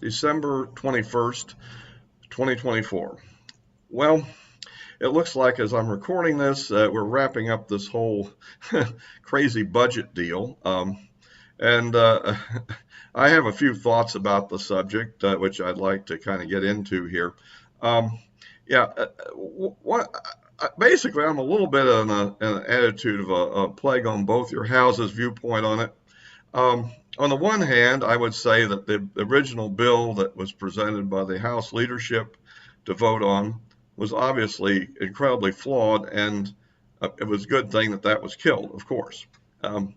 December 21st, 2024. Well, it looks like as I'm recording this, we're wrapping up this whole crazy budget deal. And I have a few thoughts about the subject, which I'd like to kind of get into here. Um, yeah, what basically, I'm a little bit in an attitude of a plague on both your houses viewpoint on it. On the one hand, I would say that the original bill that was presented by the House leadership to vote on was obviously incredibly flawed, and it was a good thing that that was killed, of course. Um,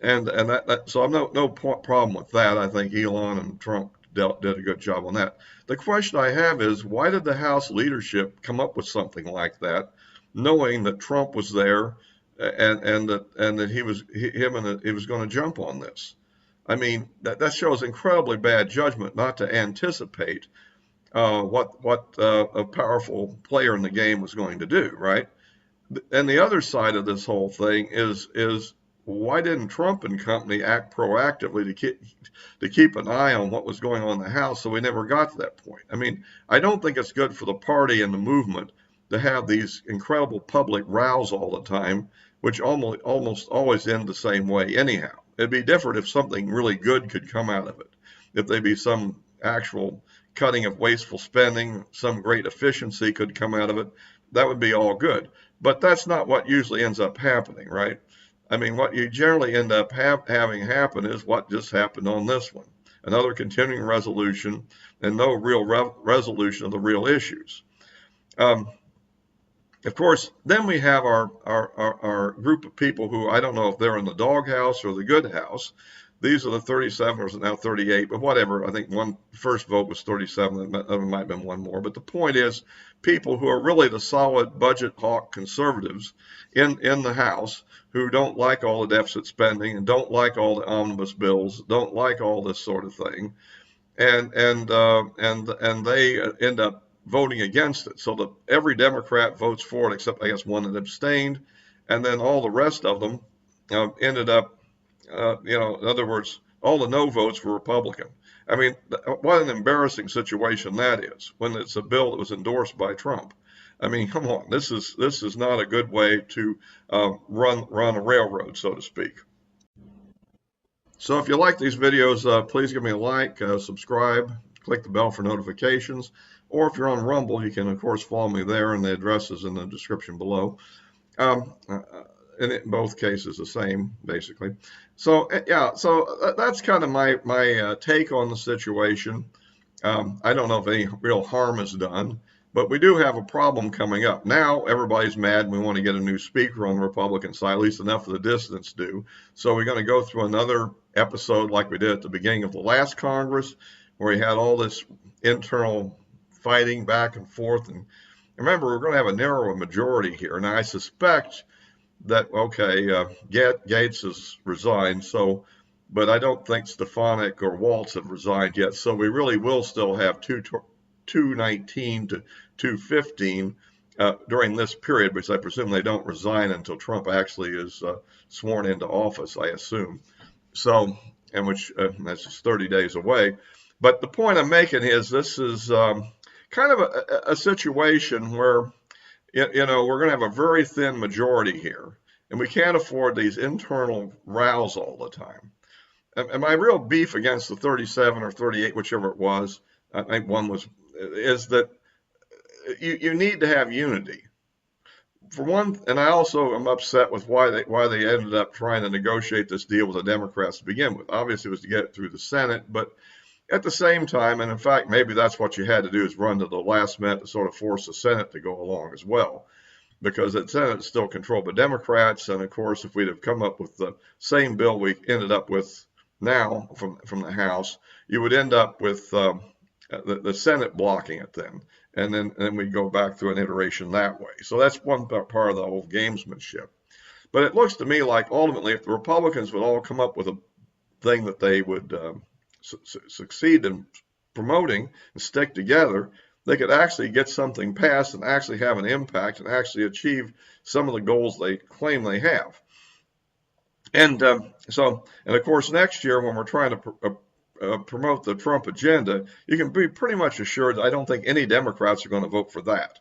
so I'm no problem with that. I think Elon and Trump did a good job on that. The question I have is, why did the House leadership come up with something like that, knowing that Trump was there and that he was going to jump on this? I mean, that shows incredibly bad judgment not to anticipate what a powerful player in the game was going to do, right? And the other side of this whole thing is why didn't Trump and company act proactively to keep an eye on what was going on in the House so we never got to that point? I mean, I don't think it's good for the party and the movement to have these incredible public rows all the time, which almost always end the same way anyhow. It'd be different if something really good could come out of it, if there'd be some actual cutting of wasteful spending, some great efficiency could come out of it. That would be all good. But that's not what usually ends up happening, right? I mean, what you generally end up having happen is what just happened on this one. Another continuing resolution and no real resolution of the real issues. Um, of course, then we have our group of people who I don't know if they're in the doghouse or the good house. These are the 37, or is it now 38, but whatever. I think one first vote was 37, there might have been one more. But the point is, people who are really the solid budget hawk conservatives in the House who don't like all the deficit spending and don't like all the omnibus bills, don't like all this sort of thing, and they end up voting against it. So that every Democrat votes for it except I guess one that abstained, and then all the rest of them ended up, in other words, all the no votes were Republican. I mean, what an embarrassing situation that is when it's a bill that was endorsed by Trump. I mean, come on, this is not a good way to run a railroad, so to speak. So if you like these videos, please give me a like, subscribe, click the bell for notifications, or if you're on Rumble, you can of course follow me there, and the address is in the description below. In both cases, the same basically. So yeah, so that's kind of my take on the situation. I don't know if any real harm is done, but we do have a problem coming up. Now everybody's mad and we want to get a new speaker on the Republican side, at least enough of the dissidents do. So we're going to go through another episode like we did at the beginning of the last Congress, where we had all this internal fighting back and forth. And remember, we're going to have a narrow majority here. Now I suspect that, okay, Gates has resigned, but I don't think Stefanik or Waltz have resigned yet. So we really will still have 219 to 215 during this period, because I presume they don't resign until Trump actually is sworn into office, I assume. So, and which that's just 30 days away. But the point I'm making is this is kind of a situation where, we're going to have a very thin majority here, and we can't afford these internal rows all the time. And my real beef against the 37 or 38, whichever it was, I think one was, is that you need to have unity. For one, and I also am upset with why they ended up trying to negotiate this deal with the Democrats to begin with. Obviously, it was to get it through the Senate, but at the same time, and in fact, maybe that's what you had to do, is run to the last minute to sort of force the Senate to go along as well, because the Senate is still controlled by Democrats. And of course, if we'd have come up with the same bill we ended up with now from the House, you would end up with the Senate blocking it then, and then we'd go back through an iteration that way. So that's one part of the whole gamesmanship. But it looks to me like ultimately, if the Republicans would all come up with a thing that they would succeed in promoting and stick together, they could actually get something passed and actually have an impact and actually achieve some of the goals they claim they have. And of course, next year when we're trying to promote the Trump agenda, you can be pretty much assured that I don't think any Democrats are going to vote for that.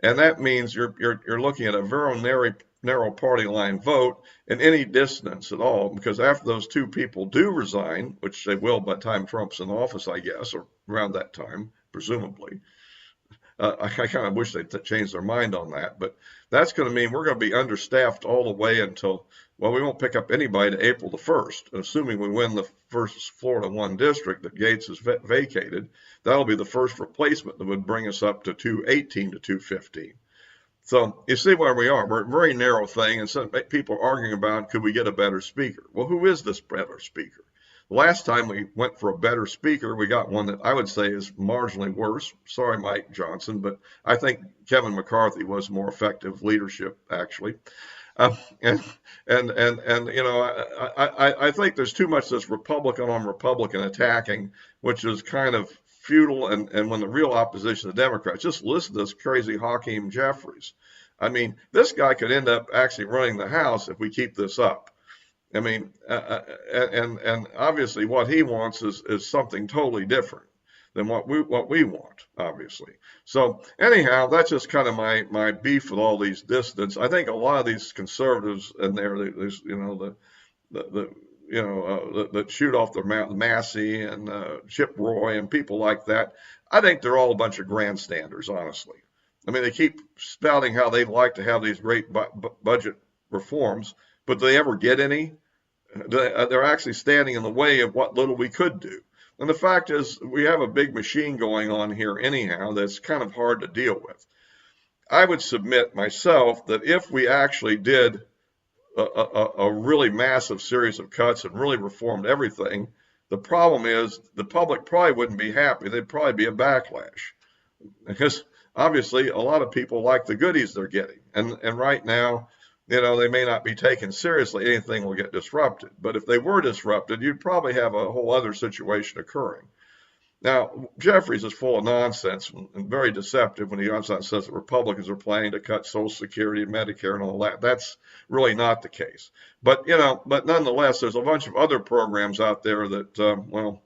And that means you're looking at a very narrow party line vote in any distance at all, because after those two people do resign, which they will by the time Trump's in office, I guess, or around that time, presumably. I kind of wish they'd change their mind on that, but that's going to mean we're going to be understaffed all the way until, well, we won't pick up anybody to April the 1st. Assuming we win the first Florida 1 district that Gates has vacated, that'll be the first replacement that would bring us up to 218 to 215. So you see where we are. We're a very narrow thing, and some people are arguing about, could we get a better speaker? Well, who is this better speaker? The last time we went for a better speaker, we got one that I would say is marginally worse. Sorry, Mike Johnson, but I think Kevin McCarthy was more effective leadership, actually. And you know, I think there's too much this Republican on Republican attacking, which is kind of futile. And when the real opposition, the Democrats, just listen to this crazy Hakeem Jeffries. I mean, this guy could end up actually running the House if we keep this up. I mean, and obviously what he wants is something totally different than what we want, obviously. So anyhow, that's just kind of my beef with all these dissidents. I think a lot of these conservatives in there, there's that shoot off their mouth, Massey and Chip Roy and people like that. I think they're all a bunch of grandstanders, honestly. I mean, they keep spouting how they'd like to have these great budget reforms, but do they ever get any? They're actually standing in the way of what little we could do. And the fact is, we have a big machine going on here anyhow that's kind of hard to deal with. I would submit myself that if we actually did a really massive series of cuts and really reformed everything, the problem is the public probably wouldn't be happy. There'd probably be a backlash. Because obviously a lot of people like the goodies they're getting. And right now, you know, they may not be taken seriously. Anything will get disrupted. But if they were disrupted, you'd probably have a whole other situation occurring. Now, Jeffries is full of nonsense and very deceptive when he comes out and says that Republicans are planning to cut Social Security and Medicare and all that. That's really not the case. But, you know, but nonetheless, there's a bunch of other programs out there that,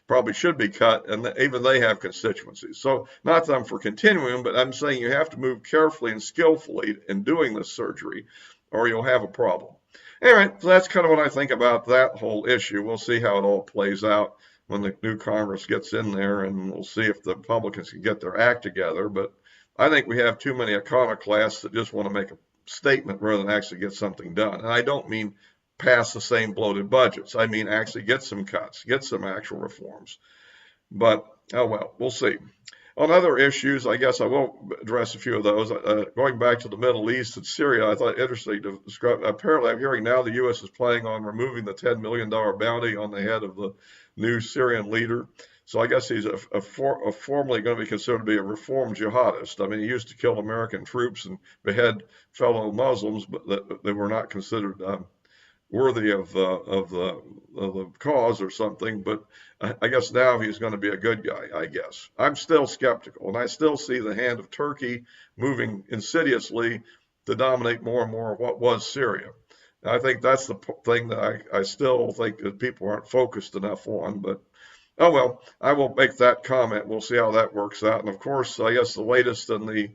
probably should be cut, and even they have constituencies. So not that I'm for continuing, but I'm saying you have to move carefully and skillfully in doing this surgery, or you'll have a problem. Anyway, so that's kind of what I think about that whole issue. We'll see how it all plays out when the new Congress gets in there, and we'll see if the Republicans can get their act together. But I think we have too many iconoclasts that just want to make a statement rather than actually get something done. And I don't mean pass the same bloated budgets. I mean actually get some cuts, get some actual reforms. But, oh well, we'll see. On other issues, I guess I will address a few of those. Going back to the Middle East and Syria, I thought it interesting to describe. Apparently, I'm hearing now the U.S. is planning on removing the $10 million bounty on the head of the new Syrian leader. So I guess he's formally going to be considered to be a reformed jihadist. I mean, he used to kill American troops and behead fellow Muslims, but they were not considered worthy of the cause or something, but I guess now he's going to be a good guy, I guess. I'm still skeptical, and I still see the hand of Turkey moving insidiously to dominate more and more of what was Syria. And I think that's the thing that I still think that people aren't focused enough on, but oh well, I will make that comment. We'll see how that works out. And of course, I guess the latest in the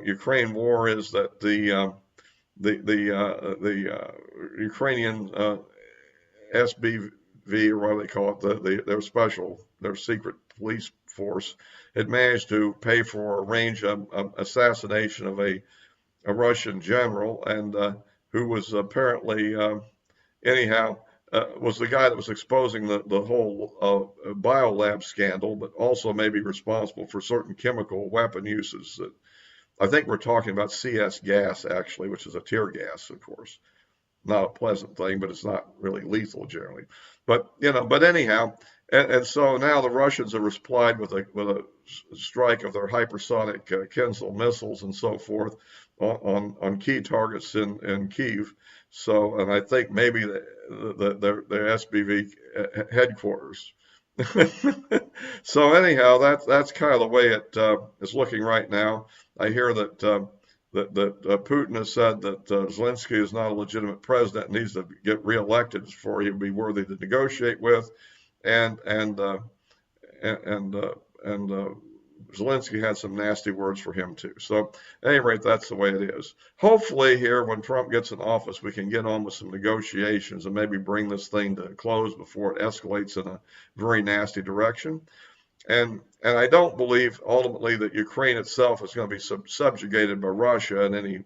Ukraine war is that the Ukrainian SBV, or what do they call it, their secret police force, had managed to pay for a range of assassination of a Russian general, and who was apparently, was the guy that was exposing the whole biolab scandal, but also maybe responsible for certain chemical weapon uses that I think we're talking about CS gas, actually, which is a tear gas, of course. Not a pleasant thing, but it's not really lethal generally. But, but anyhow, and so now the Russians have replied with a strike of their hypersonic Kinzhal missiles and so forth on key targets in Kyiv. So, and I think maybe their SBV headquarters. So anyhow, that's kind of the way it is looking right now. I hear that Putin has said that Zelensky is not a legitimate president and needs to get reelected before he'd be worthy to negotiate with. and and uh, and uh, and Zelensky had some nasty words for him too. So at any rate, that's the way it is. Hopefully here, when Trump gets in office, we can get on with some negotiations and maybe bring this thing to a close before it escalates in a very nasty direction. And I don't believe ultimately that Ukraine itself is going to be subjugated by Russia in any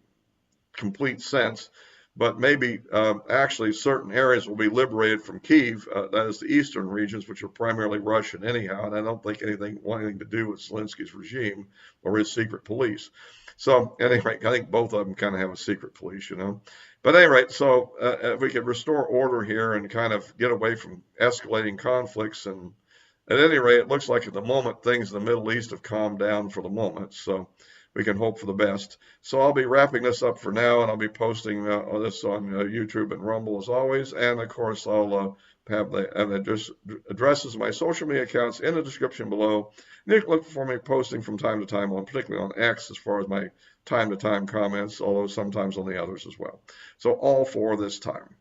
complete sense, but maybe actually certain areas will be liberated from Kyiv, that is the eastern regions, which are primarily Russian anyhow, and I don't think anything to do with Zelensky's regime or his secret police. So at any rate, I think both of them kind of have a secret police, you know. But at any rate, so if we could restore order here and kind of get away from escalating conflicts, and at any rate, it looks like at the moment things in the Middle East have calmed down for the moment. So we can hope for the best. So I'll be wrapping this up for now, and I'll be posting this on YouTube and Rumble as always. And of course, I'll have the addresses of my social media accounts in the description below. And you can look for me posting from time to time, particularly on X, as far as my time-to-time comments, although sometimes on the others as well. So all for this time.